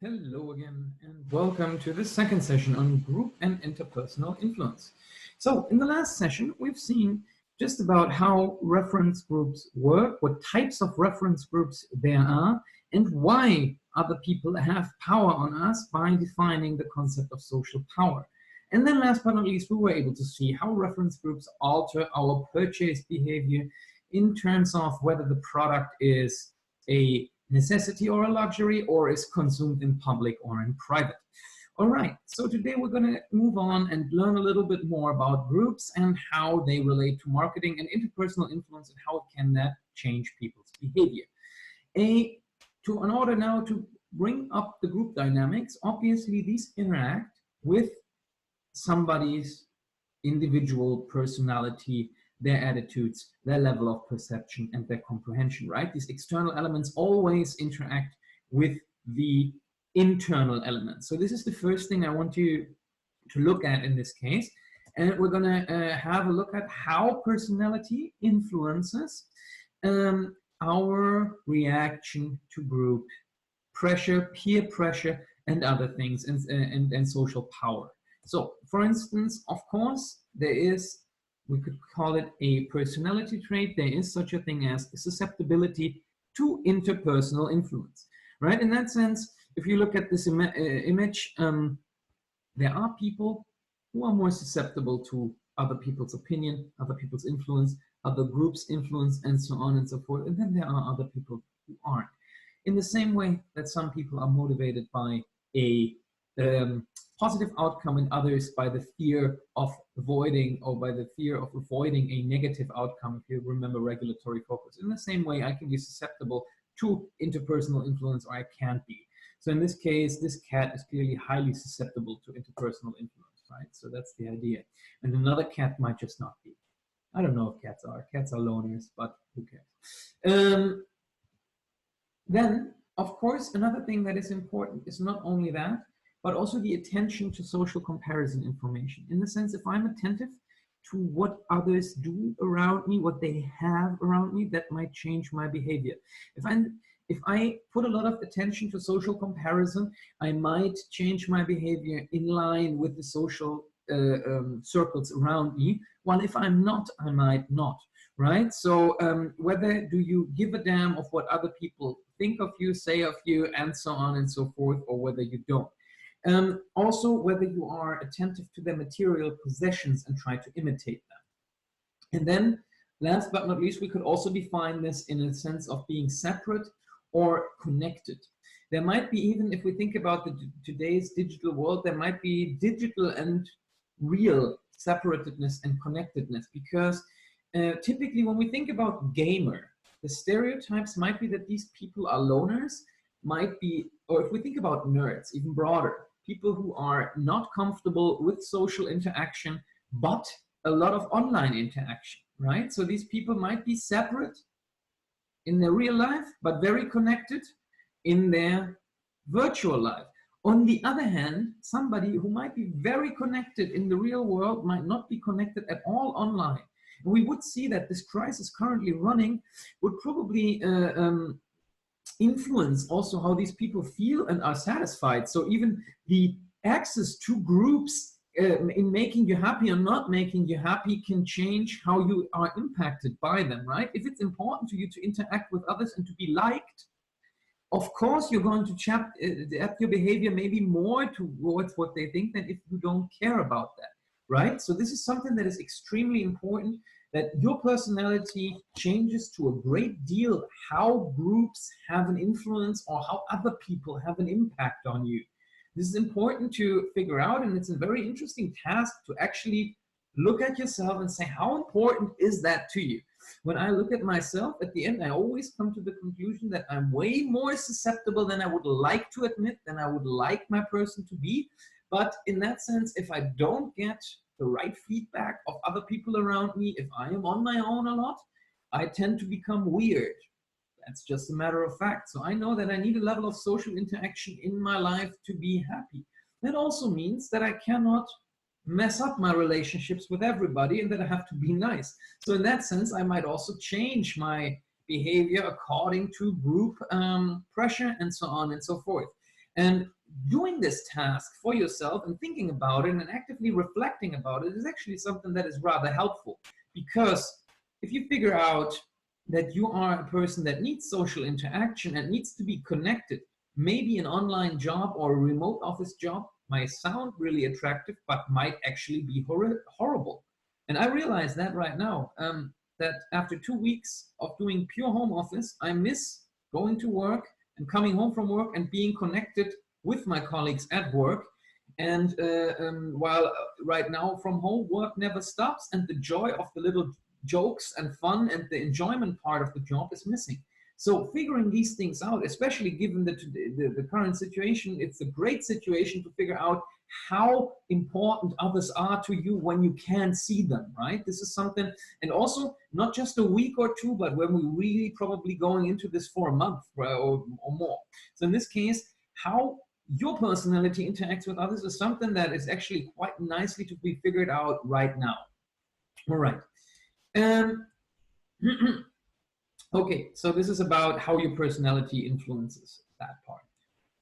Hello again, and welcome to the second session on group and interpersonal influence. So, in the last session, we've seen just about how reference groups work, what types of reference groups there are, and why other people have power on us by defining the concept of social power. And then, last but not least, we were able to see how reference groups alter our purchase behavior in terms of whether the product is a necessity or a luxury, or is consumed in public or in private. All right, so today we're going to move on and learn a little bit more about groups and how they relate to marketing and interpersonal influence, and how can that change people's behavior. In order now to bring up the group dynamics, obviously these interact with somebody's individual personality, their attitudes, their level of perception, and their comprehension, right? These external elements always interact with the internal elements. So this is the first thing I want you to look at in this case. And we're going to have a look at how personality influences our reaction to group pressure, peer pressure, and other things, and social power. So, for instance, of course, there is, we could call it a personality trait. There is such a thing as susceptibility to interpersonal influence, right? In that sense, if you look at this image, there are people who are more susceptible to other people's opinion, other people's influence, other groups' influence, and so on and so forth. And then there are other people who aren't. In the same way that some people are motivated by a positive outcome, and others by the fear of avoiding, or by the fear of avoiding a negative outcome, if you remember regulatory focus. In the same way, I can be susceptible to interpersonal influence, or I can't be. So in this case, this cat is clearly highly susceptible to interpersonal influence, right? So that's the idea. And another cat might just not be. I don't know if cats are. Cats are loners, but who cares? Then, of course, another thing that is important is not only that, but also the attention to social comparison information. In the sense, if I'm attentive to what others do around me, what they have around me, that might change my behavior. If I put a lot of attention to social comparison, I might change my behavior in line with the social circles around me. While if I'm not, I might not, right? So whether do you give a damn of what other people think of you, say of you, and so on and so forth, or whether you don't. Also, whether you are attentive to their material possessions and try to imitate them. And then, last but not least, we could also define this in a sense of being separate or connected. There might be, even if we think about today's digital world, there might be digital and real separatedness and connectedness, because typically when we think about gamer, the stereotypes might be that these people are loners, might be, or if we think about nerds, even broader, people who are not comfortable with social interaction, but a lot of online interaction, right? So these people might be separate in their real life, but very connected in their virtual life. On the other hand, somebody who might be very connected in the real world might not be connected at all online. And we would see that this crisis currently running would probably influence also how these people feel and are satisfied. So even the access to groups in making you happy or not making you happy can change how you are impacted by them, right? If it's important to you to interact with others and to be liked, of course you're going to adapt your behavior maybe more towards what they think than if you don't care about that, right? So this is something that is extremely important, that your personality changes to a great deal how groups have an influence or how other people have an impact on you. This is important to figure out, and it's a very interesting task to actually look at yourself and say, how important is that to you? When I look at myself, at the end, I always come to the conclusion that I'm way more susceptible than I would like to admit, than I would like my person to be. But in that sense, if I don't get the right feedback of other people around me, if I am on my own a lot, I tend to become weird. That's just a matter of fact. So I know that I need a level of social interaction in my life to be happy. That also means that I cannot mess up my relationships with everybody, and that I have to be nice. So in that sense, I might also change my behavior according to group pressure and so on and so forth. And doing this task for yourself and thinking about it and actively reflecting about it is actually something that is rather helpful. Because if you figure out that you are a person that needs social interaction and needs to be connected, maybe an online job or a remote office job might sound really attractive, but might actually be horrible. And I realize that right now, that after 2 weeks of doing pure home office, I miss going to work and coming home from work and being connected with my colleagues at work. And while right now from home, work never stops, and the joy of the little jokes and fun and the enjoyment part of the job is missing. So figuring these things out, especially given the current situation, it's a great situation to figure out how important others are to you when you can't see them, right? This is something, and also not just a week or two, but when we're really probably going into this for a month or more. So in this case, how your personality interacts with others is something that is actually quite nicely to be figured out right now. All right. Okay, so this is about how your personality influences that part.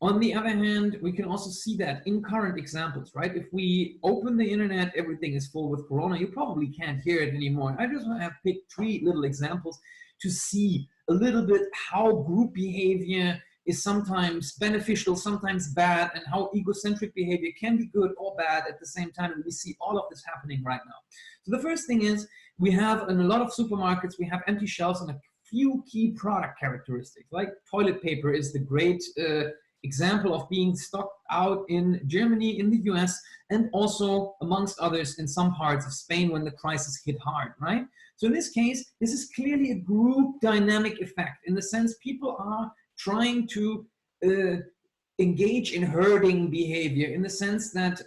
On the other hand, we can also see that in current examples, right? If we open the internet, everything is full with Corona. You probably can't hear it anymore. I just have picked 3 little examples to see a little bit how group behavior is sometimes beneficial, sometimes bad, and how egocentric behavior can be good or bad at the same time. And we see all of this happening right now. So the first thing is, we have in a lot of supermarkets, we have empty shelves and a few key product characteristics, like toilet paper is the great example of being stocked out in Germany, in the US, and also amongst others in some parts of Spain when the crisis hit hard, right? So in this case, this is clearly a group dynamic effect in the sense people are trying to engage in herding behavior in the sense that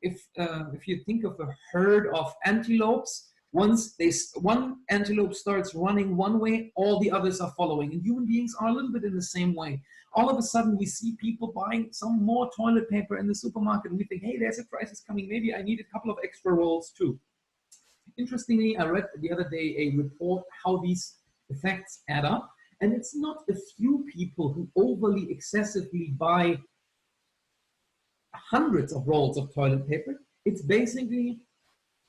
if you think of a herd of antelopes, once one antelope starts running one way, all the others are following. And human beings are a little bit in the same way. All of a sudden, we see people buying some more toilet paper in the supermarket, and we think, hey, there's a crisis coming. Maybe I need a couple of extra rolls too. Interestingly, I read the other day a report how these effects add up. And it's not a few people who overly excessively buy hundreds of rolls of toilet paper. It's basically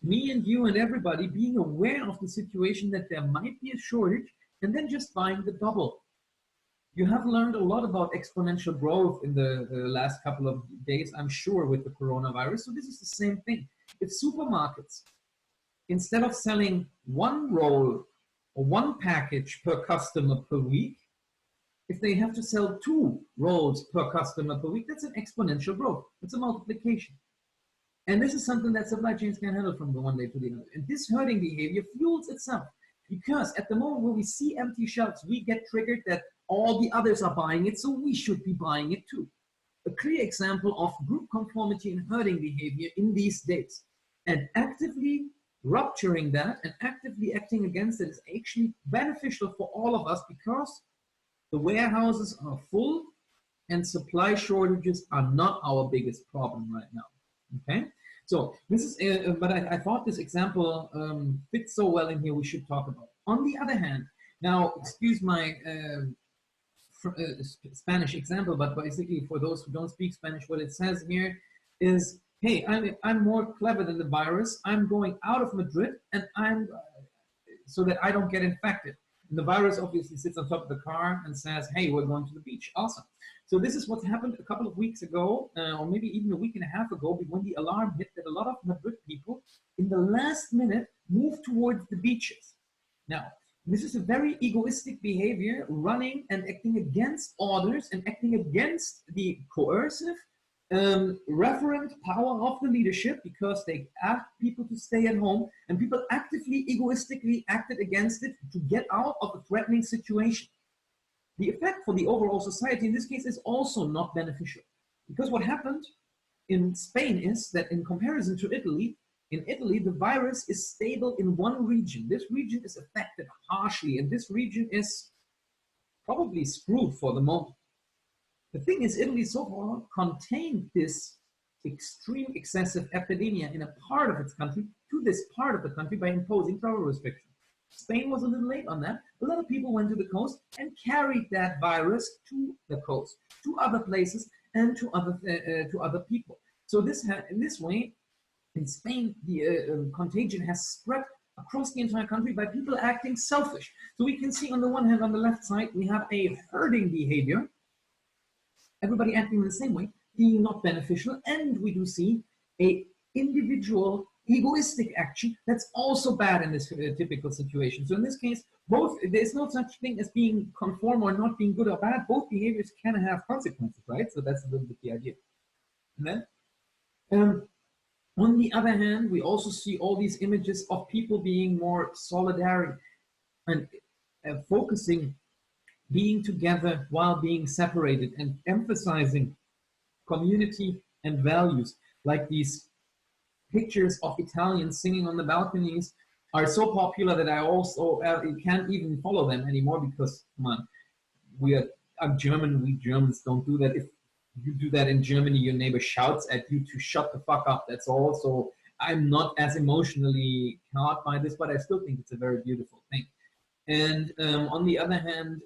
me and you and everybody being aware of the situation that there might be a shortage and then just buying the double. You have learned a lot about exponential growth in the last couple of days, I'm sure, with the coronavirus. So this is the same thing. If supermarkets, instead of selling one roll or one package per customer per week, if they have to sell 2 rolls per customer per week, that's an exponential growth. It's a multiplication. And this is something that supply chains can handle from the one day to the other. And this herding behavior fuels itself because at the moment when we see empty shelves, we get triggered that all the others are buying it, so we should be buying it too. A clear example of group conformity and herding behavior in these days. And actively rupturing that and actively acting against it is actually beneficial for all of us because the warehouses are full and supply shortages are not our biggest problem right now. Okay, so this is, but I thought this example fits so well in here, we should talk about. On the other hand, now, excuse my Spanish example, but basically for those who don't speak Spanish, what it says here is, hey, I'm more clever than the virus. I'm going out of Madrid and I'm so that I don't get infected. And the virus obviously sits on top of the car and says, hey, we're going to the beach. Awesome. So this is what happened a couple of weeks ago, or maybe even a week and a half ago, when the alarm hit that a lot of Madrid people in the last minute moved towards the beaches. Now, this is a very egoistic behavior, running and acting against orders and acting against the coercive referent power of the leadership because they asked people to stay at home and people actively, egoistically acted against it to get out of a threatening situation. The effect for the overall society in this case is also not beneficial because what happened in Spain is that in comparison to Italy, in Italy, the virus is stable in one region. This region is affected harshly, and this region is probably screwed for the moment. The thing is, Italy so far contained this extreme excessive epidemia in a part of its country to this part of the country by imposing travel restrictions. Spain was a little late on that. A lot of people went to the coast and carried that virus to the coast, to other places, and to other people. So in this way, in Spain, the contagion has spread across the entire country by people acting selfish. So we can see on the one hand, on the left side, we have a herding behavior, everybody acting in the same way, being not beneficial, and we do see a individual egoistic action that's also bad in this typical situation. So in this case, both, there's no such thing as being conform or not being good or bad. Both behaviors can have consequences, right? So that's a little bit the idea. And then, on the other hand, we also see all these images of people being more solidary and focusing, being together while being separated, and emphasizing community and values, like these pictures of Italians singing on the balconies are so popular that I also can't even follow them anymore because, come on, I'm German, we Germans don't do that. If you do that in Germany, your neighbor shouts at you to shut the fuck up, that's all. So I'm not as emotionally caught by this, but I still think it's a very beautiful thing. And on the other hand,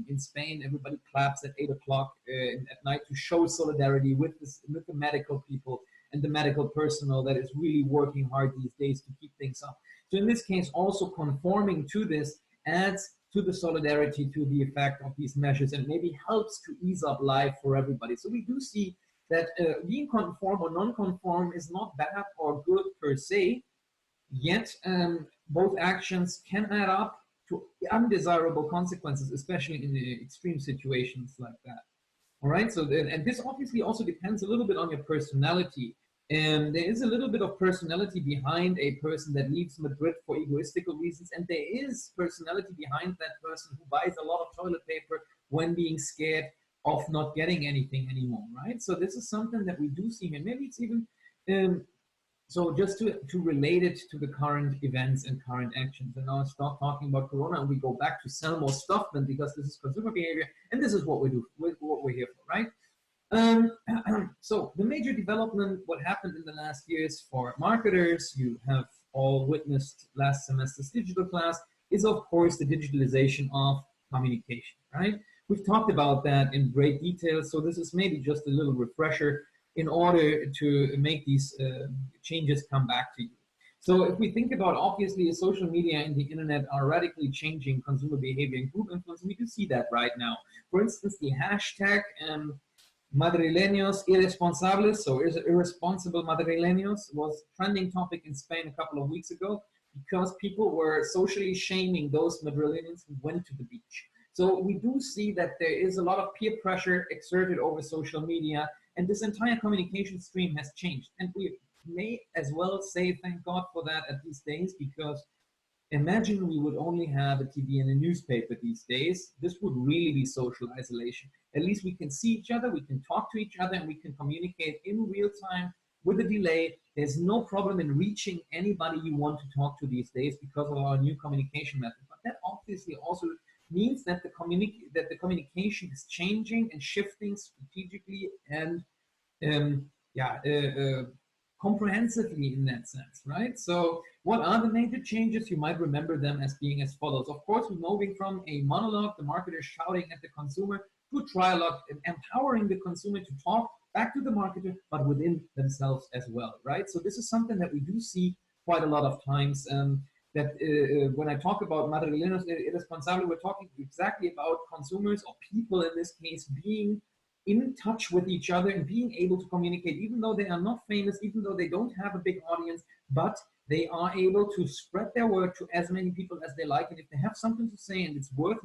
in Spain, everybody claps at 8 o'clock at night to show solidarity with the medical people and the medical personnel that is really working hard these days to keep things up. So in this case, also conforming to this adds to the solidarity, to the effect of these measures, and maybe helps to ease up life for everybody. So we do see that being conform or non-conform is not bad or good per se, yet both actions can add up to undesirable consequences, especially in the extreme situations like that. All right, so and this obviously also depends a little bit on your personality. And there is a little bit of personality behind a person that leaves Madrid for egoistical reasons, and there is personality behind that person who buys a lot of toilet paper when being scared of not getting anything anymore, right? So this is something that we do see here. Maybe it's even so just to relate it to the current events and current actions, and now stop talking about Corona and we go back to sell more stuff then, because this is consumer behavior and this is what we do, what we're here for, right? So the major development, what happened in the last years for marketers, you have all witnessed last semester's digital class, is of course the digitalization of communication, right? We've talked about that in great detail, so this is maybe just a little refresher in order to make these changes come back to you. So if we think about, obviously, social media and the internet are radically changing consumer behavior and group influence, and we can see that right now. For instance, the hashtag Madrileños irresponsables, so irresponsible Madrileños, was trending topic in Spain a couple of weeks ago because people were socially shaming those Madrileños who went to the beach. So we do see that there is a lot of peer pressure exerted over social media, and this entire communication stream has changed. And we may as well say thank God for that at these days, because imagine we would only have a TV and a newspaper these days. This would really be social isolation. At least we can see each other, we can talk to each other, and we can communicate in real time with a delay. There's no problem in reaching anybody you want to talk to these days because of our new communication method. But that obviously also means that the communication is changing and shifting strategically and comprehensively in that sense, right? So what are the major changes? You might remember them as being as follows. Of course, we're moving from a monologue, the marketer shouting at the consumer, to a trialogue, empowering the consumer to talk back to the marketer, but within themselves as well, right? So this is something that we do see quite a lot of times. That when I talk about Madrileños irresponsables, we're talking exactly about consumers, or people in this case, being in touch with each other and being able to communicate, even though they are not famous, even though they don't have a big audience, but they are able to spread their word to as many people as they like. And if they have something to say and it's worth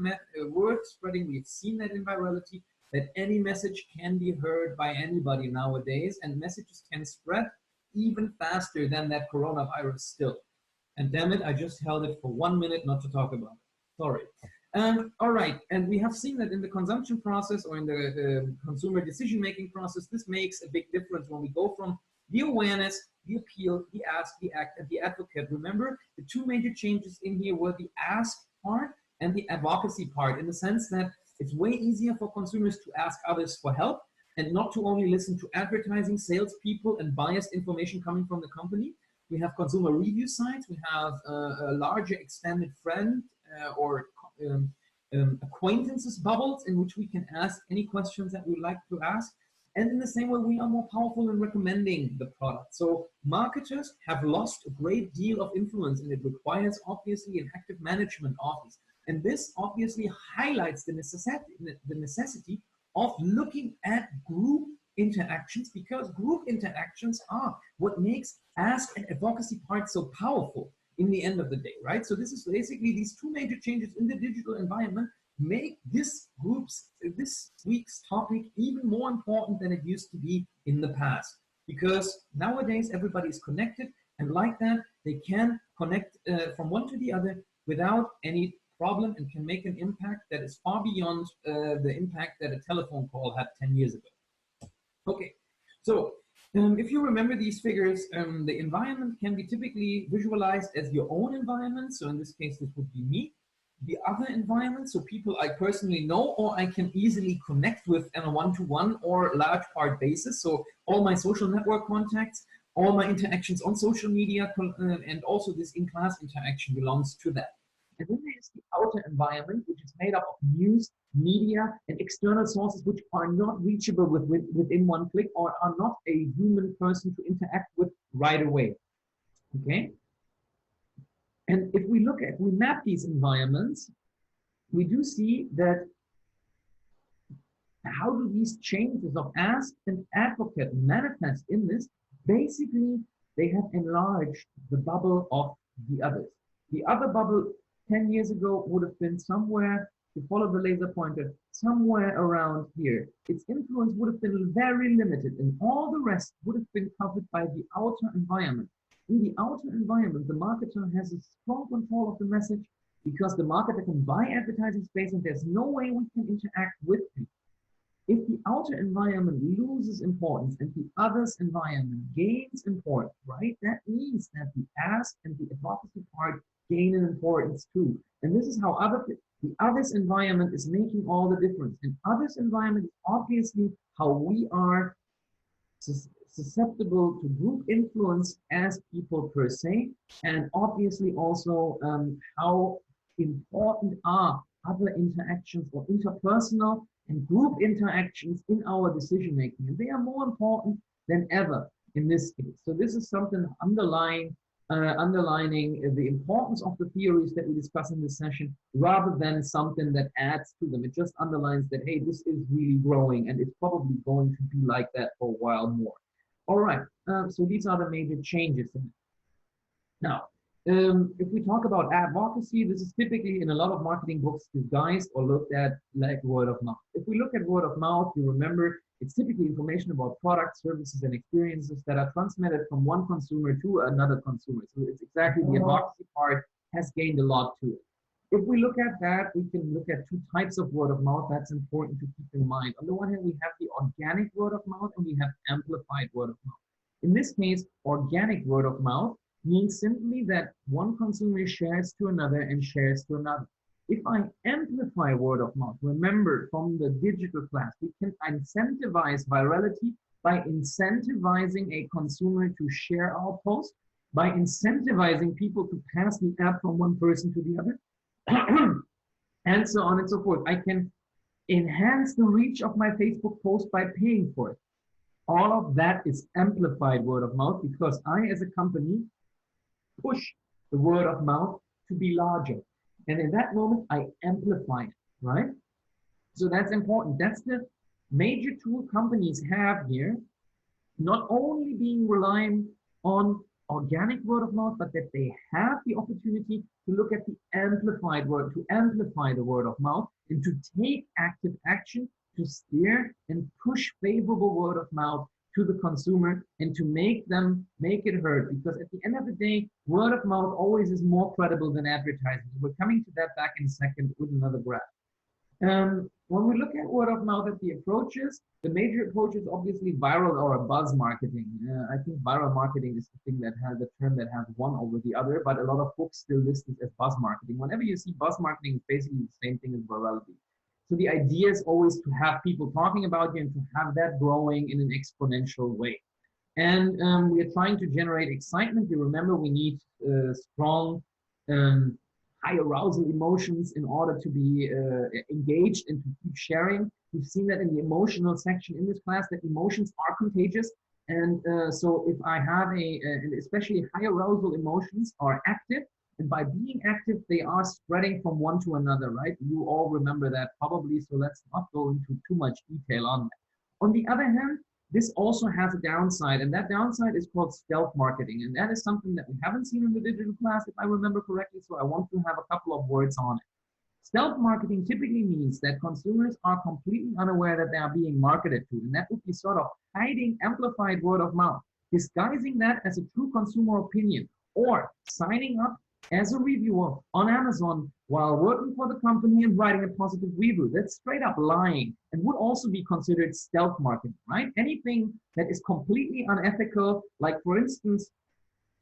spreading, we've seen that in virality, that any message can be heard by anybody nowadays, and messages can spread even faster than that coronavirus still. And damn it, I just held it for 1 minute not to talk about it. Sorry. All right, and we have seen that in the consumption process, or in the consumer decision-making process, this makes a big difference when we go from the awareness, the appeal, the ask, the act, and the advocate. Remember, the two major changes in here were the ask part and the advocacy part, in the sense that it's way easier for consumers to ask others for help and not to only listen to advertising, salespeople, and biased information coming from the company. We have consumer review sites. We have a larger extended friend or acquaintances bubbles in which we can ask any questions that we like to ask. And in the same way, we are more powerful in recommending the product. So marketers have lost a great deal of influence, and it requires obviously an active management office. And this obviously highlights the necessity of looking at group interactions, because group interactions are what makes ask and advocacy part so powerful in the end of the day, right? So this is basically these two major changes in the digital environment make this week's topic even more important than it used to be in the past, because nowadays everybody is connected, and like that they can connect from one to the other without any problem, and can make an impact that is far beyond the impact that a telephone call had 10 years ago. Okay, so if you remember these figures, the environment can be typically visualized as your own environment. So in this case, this would be me. The other environment, so people I personally know or I can easily connect with on a one-to-one or large part basis. So all my social network contacts, all my interactions on social media, and also this in-class interaction belongs to that. And then there's the outer environment, which is made up of news, media, and external sources which are not reachable within one click, or are not a human person to interact with right away. Okay? And if we map these environments, we do see that how do these changes of ask and advocate manifest in this? Basically, they have enlarged the bubble of the others. The other bubble 10 years ago would have been somewhere, to follow the laser pointer, somewhere around here. Its influence would have been very limited, and all the rest would have been covered by the outer environment. In the outer environment, the marketer has a strong control of the message, because the marketer can buy advertising space and there's no way we can interact with him. If the outer environment loses importance and the others environment gains importance, right, that means that the ask and the advocacy part gain an importance too. And this is how the others environment is making all the difference. And others environment is obviously how we are susceptible to group influence as people per se, and obviously also how important are other interactions or interpersonal and group interactions in our decision making. And they are more important than ever in this case. So this is something underlining the importance of the theories that we discuss in this session, rather than something that adds to them. It just underlines that, hey, this is really growing, and it's probably going to be like that for a while more. All right, so these are the major changes in it. Now, if we talk about advocacy, this is typically in a lot of marketing books disguised or looked at like word of mouth. If we look at word of mouth, you remember it's typically information about products, services, and experiences that are transmitted from one consumer to another consumer. So it's exactly the advocacy part has gained a lot to it. If we look at that, we can look at two types of word of mouth. That's important to keep in mind. On the one hand, we have the organic word of mouth, and we have amplified word of mouth. In this case, organic word of mouth means simply that one consumer shares to another and shares to another. If I amplify word of mouth, remember from the digital class, we can incentivize virality by incentivizing a consumer to share our post, by incentivizing people to pass the app from one person to the other, and so on and so forth. I can enhance the reach of my Facebook post by paying for it. All of that is amplified word of mouth, because I, as a company, push the word of mouth to be larger. And in that moment, I amplify it, right? So that's important. That's the major tool companies have here, not only being reliant on organic word of mouth, but that they have the opportunity to look at the amplified word, to amplify the word of mouth, and to take active action to steer and push favorable word of mouth to the consumer, and to make it heard. Because at the end of the day, word of mouth always is more credible than advertising. We're coming to that back in a second with another graph. When we look at word of mouth at the approaches, the major approach is obviously viral or buzz marketing. I think viral marketing is the thing that has the term that has one over the other, but a lot of books still list it as buzz marketing. Whenever you see buzz marketing, it's basically the same thing as virality. So the idea is always to have people talking about you and to have that growing in an exponential way. And we are trying to generate excitement. You remember we need strong high arousal emotions in order to be engaged and to keep sharing. We've seen that in the emotional section in this class, that emotions are contagious. And so if I have and especially high arousal emotions are active, and by being active, they are spreading from one to another, right? You all remember that probably, so let's not go into too much detail on that. On the other hand, this also has a downside, and that downside is called stealth marketing. And that is something that we haven't seen in the digital class, if I remember correctly, so I want to have a couple of words on it. Stealth marketing typically means that consumers are completely unaware that they are being marketed to, and that would be sort of hiding amplified word of mouth, disguising that as a true consumer opinion, or signing up as a reviewer on Amazon while working for the company and writing a positive review. That's straight up lying and would also be considered stealth marketing, right? Anything that is completely unethical, like for instance,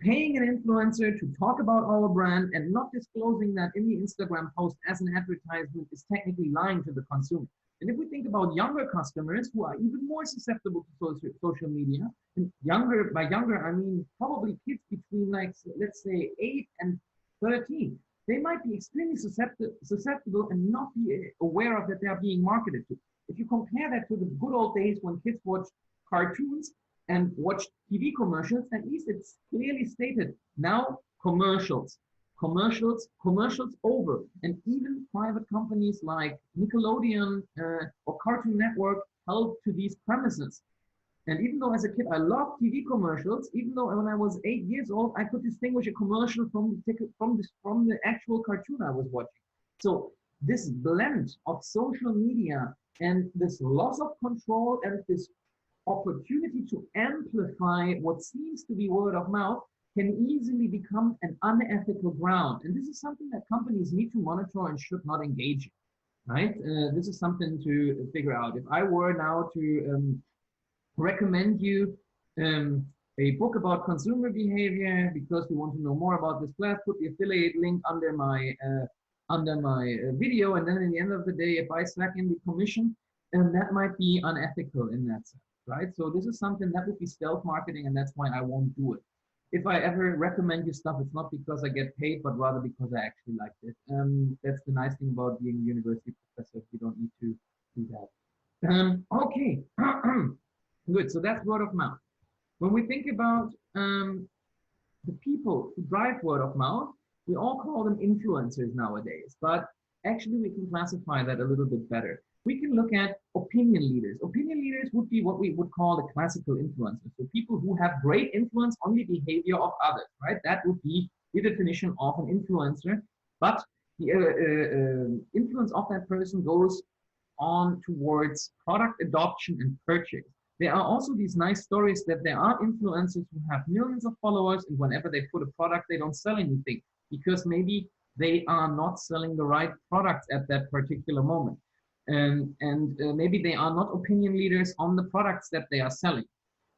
paying an influencer to talk about our brand and not disclosing that in the Instagram post as an advertisement is technically lying to the consumer. And if we think about younger customers who are even more susceptible to social media, and younger, by younger, I mean probably kids between like, let's say 8 and 13, they might be extremely susceptible and not be aware of that they are being marketed to. If you compare that to the good old days when kids watched cartoons and watched TV commercials, at least it's clearly stated now commercials over. And even private companies like Nickelodeon or Cartoon Network held to these premises. And even though as a kid I loved TV commercials, even though when I was 8 years old I could distinguish a commercial from the actual cartoon I was watching. So this blend of social media and this loss of control and this opportunity to amplify what seems to be word of mouth can easily become an unethical ground. And this is something that companies need to monitor and should not engage in, right? This is something to figure out. If I were now to recommend you a book about consumer behavior because you want to know more about this class, put the affiliate link under my video, and then in the end of the day, if I slack in the commission, that might be unethical in that sense, right? So this is something that would be stealth marketing, and that's why I won't do it. If I ever recommend you stuff, it's not because I get paid, but rather because I actually like it. That's the nice thing about being a university professor. You don't need to do that. Okay, good. So that's word of mouth. When we think about the people who drive word of mouth, we all call them influencers nowadays, but actually we can classify that a little bit better. We can look at opinion leaders. Opinion leaders would be what we would call the classical influencers. So people who have great influence on the behavior of others, right? That would be the definition of an influencer. But the influence of that person goes on towards product adoption and purchase. There are also these nice stories that there are influencers who have millions of followers, and whenever they put a product, they don't sell anything because maybe they are not selling the right products at that particular moment. And maybe they are not opinion leaders on the products that they are selling.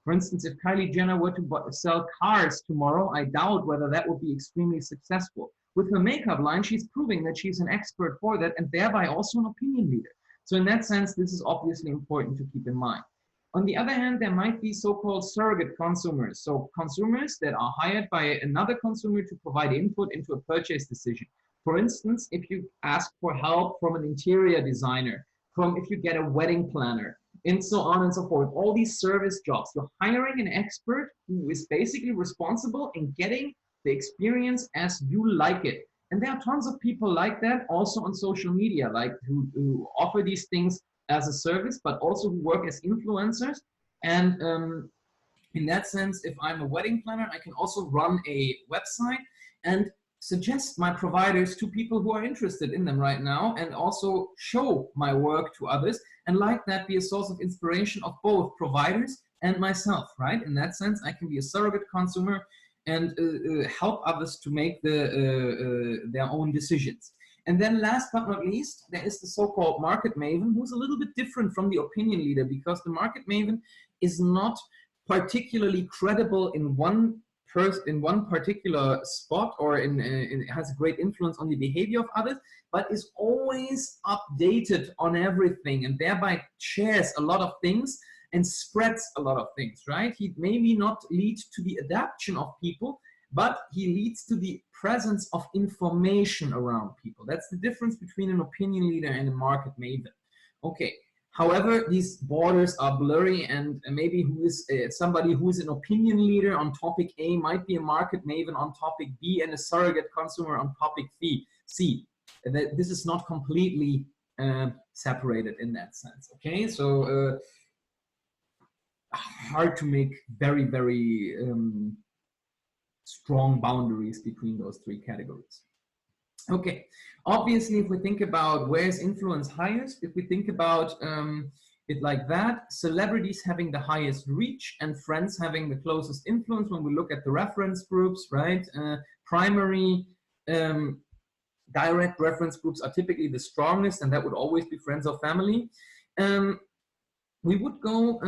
For instance, if Kylie Jenner were to sell cars tomorrow, I doubt whether that would be extremely successful. With her makeup line, she's proving that she's an expert for that and thereby also an opinion leader. So in that sense, this is obviously important to keep in mind. On the other hand, there might be so-called surrogate consumers. So consumers that are hired by another consumer to provide input into a purchase decision. For instance, if you ask for help from an interior designer, if you get a wedding planner, and so on and so forth, all these service jobs, you're hiring an expert who is basically responsible in getting the experience as you like it. And there are tons of people like that also on social media, like who offer these things as a service, but also who work as influencers. And in that sense, if I'm a wedding planner, I can also run a website and suggest my providers to people who are interested in them right now, and also show my work to others, and like that be a source of inspiration of both providers and myself, right? In that sense, I can be a surrogate consumer and help others to make their own decisions. And then last but not least, there is the so-called market maven, who's a little bit different from the opinion leader, because the market maven is not particularly credible in one particular spot, or it has a great influence on the behavior of others, but is always updated on everything and thereby shares a lot of things and spreads a lot of things, right? He maybe not lead to the adaptation of people, but he leads to the presence of information around people. That's the difference between an opinion leader and a market maven. Okay, However, these borders are blurry, and maybe who is somebody who is an opinion leader on topic A might be a market maven on topic B and a surrogate consumer on topic C. This is not completely separated in that sense. Okay, so hard to make very strong boundaries between those three categories. Okay, obviously, if we think about where is influence highest, if we think about it like that, celebrities having the highest reach and friends having the closest influence when we look at the reference groups, right? Primary direct reference groups are typically the strongest, and that would always be friends or family. We would go,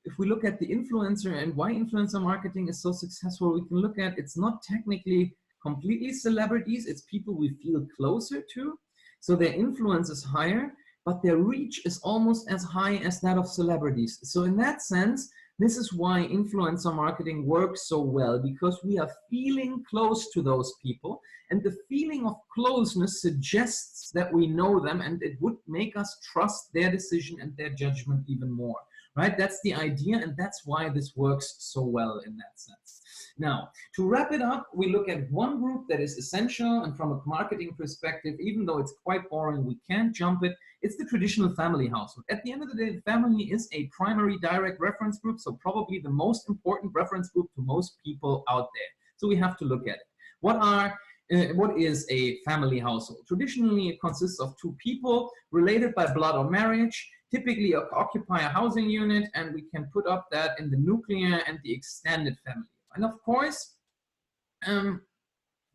if we look at the influencer and why influencer marketing is so successful, we can look at it's not technically completely celebrities, it's people we feel closer to. So their influence is higher, but their reach is almost as high as that of celebrities. So in that sense, this is why influencer marketing works so well, because we are feeling close to those people, and the feeling of closeness suggests that we know them, and it would make us trust their decision and their judgment even more, right? That's the idea, and that's why this works so well in that sense. Now, to wrap it up, we look at one group that is essential, and from a marketing perspective, even though it's quite boring, we can't jump it. It's the traditional family household. At the end of the day, the family is a primary direct reference group, so probably the most important reference group to most people out there. So we have to look at it. What is a family household? Traditionally, it consists of two people related by blood or marriage, typically occupy a housing unit, and we can put up that in the nuclear and the extended family. And of course,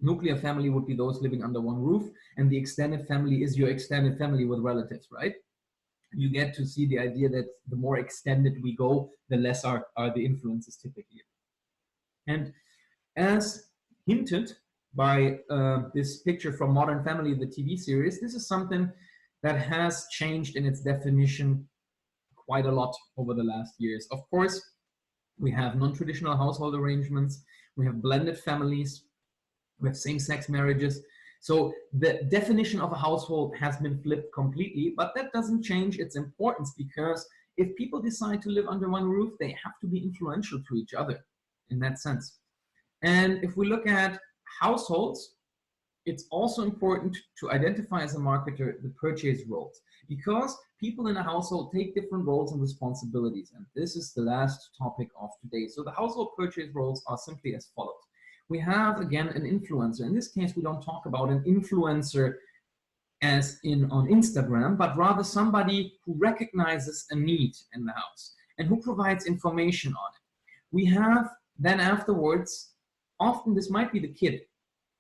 nuclear family would be those living under one roof, and the extended family is your extended family with relatives, right? You get to see the idea that the more extended we go, the less are the influences typically. And as hinted by this picture from Modern Family, the TV series, this is something that has changed in its definition quite a lot over the last years. Of course, we have non-traditional household arrangements, we have blended families, we have same-sex marriages. So the definition of a household has been flipped completely, but that doesn't change its importance, because if people decide to live under one roof, they have to be influential to each other in that sense. And if we look at households, it's also important to identify as a marketer the purchase roles, because people in a household take different roles and responsibilities. And this is the last topic of today. So the household purchase roles are simply as follows. We have, again, an influencer. In this case, we don't talk about an influencer as in on Instagram, but rather somebody who recognizes a need in the house and who provides information on it. We have then afterwards, often this might be the kid,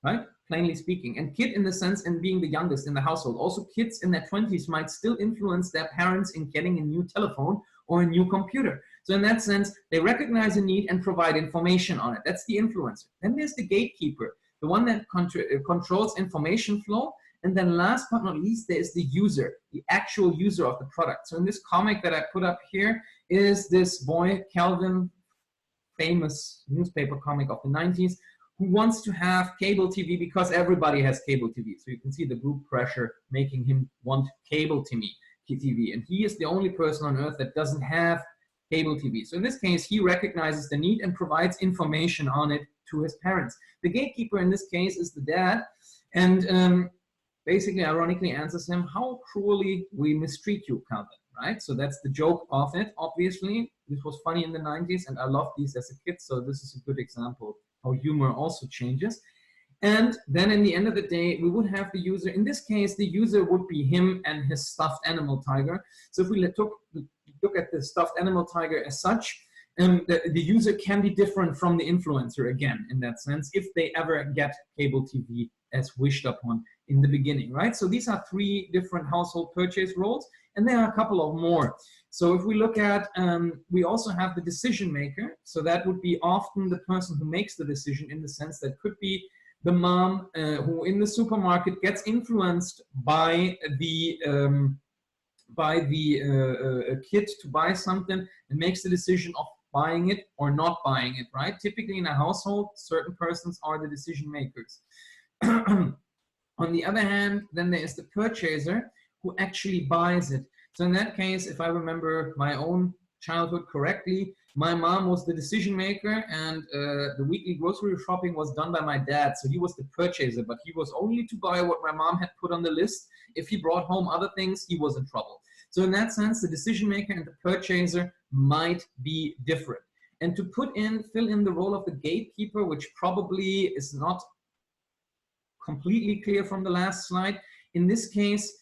right? Plainly speaking, and kid in the sense in being the youngest in the household. Also, kids in their 20s might still influence their parents in getting a new telephone or a new computer. So in that sense, they recognize a need and provide information on it. That's the influencer. Then there's the gatekeeper, the one that controls information flow. And then last but not least, there is the user, the actual user of the product. So in this comic that I put up here is this boy, Calvin, famous newspaper comic of the 90s, who wants to have cable TV because everybody has cable TV. So you can see the group pressure making him want cable TV. And he is the only person on earth that doesn't have cable TV. So in this case, he recognizes the need and provides information on it to his parents. The gatekeeper in this case is the dad, and basically ironically answers him, how cruelly we mistreat you, Calvin, right? So that's the joke of it, obviously. This was funny in the 90s, and I loved these as a kid, so this is a good example how humor also changes. And then in the end of the day, we would have the user. In this case, the user would be him and his stuffed animal tiger. So if we look at the stuffed animal tiger as such, the user can be different from the influencer again, in that sense, if they ever get cable TV as wished upon in the beginning, right? So these are three different household purchase roles, and there are a couple of more. So if we look at, we also have the decision maker. So that would be often the person who makes the decision, in the sense that could be the mom who in the supermarket gets influenced by the kid to buy something and makes the decision of buying it or not buying it, right? Typically in a household, certain persons are the decision makers. On the other hand, then there is the purchaser who actually buys it. So in that case, if I remember my own childhood correctly, my mom was the decision maker, and the weekly grocery shopping was done by my dad. So he was the purchaser, but he was only to buy what my mom had put on the list. If he brought home other things, he was in trouble. So in that sense, the decision maker and the purchaser might be different. And to fill in the role of the gatekeeper, which probably is not completely clear from the last slide, in this case,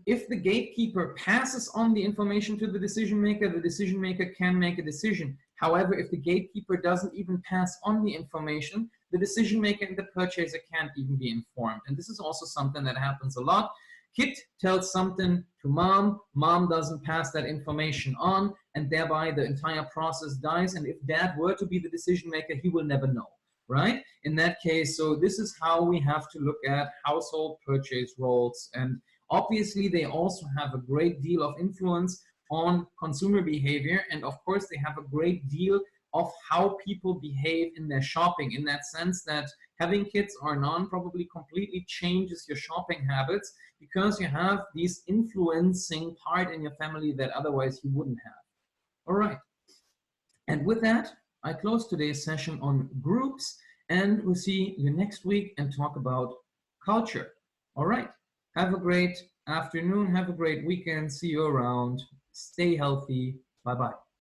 if the gatekeeper passes on the information to the decision maker can make a decision. However, if the gatekeeper doesn't even pass on the information, the decision maker and the purchaser can't even be informed. And this is also something that happens a lot. Kid tells something to mom, mom doesn't pass that information on, and thereby the entire process dies. And if dad were to be the decision maker, he will never know, right? In that case, so this is how we have to look at household purchase roles. And obviously, they also have a great deal of influence on consumer behavior. And of course, they have a great deal of how people behave in their shopping, in that sense that having kids or none probably completely changes your shopping habits, because you have these influencing part in your family that otherwise you wouldn't have. All right. And with that, I close today's session on groups, and we'll see you next week and talk about culture. All right. Have a great afternoon. Have a great weekend. See you around. Stay healthy. Bye-bye.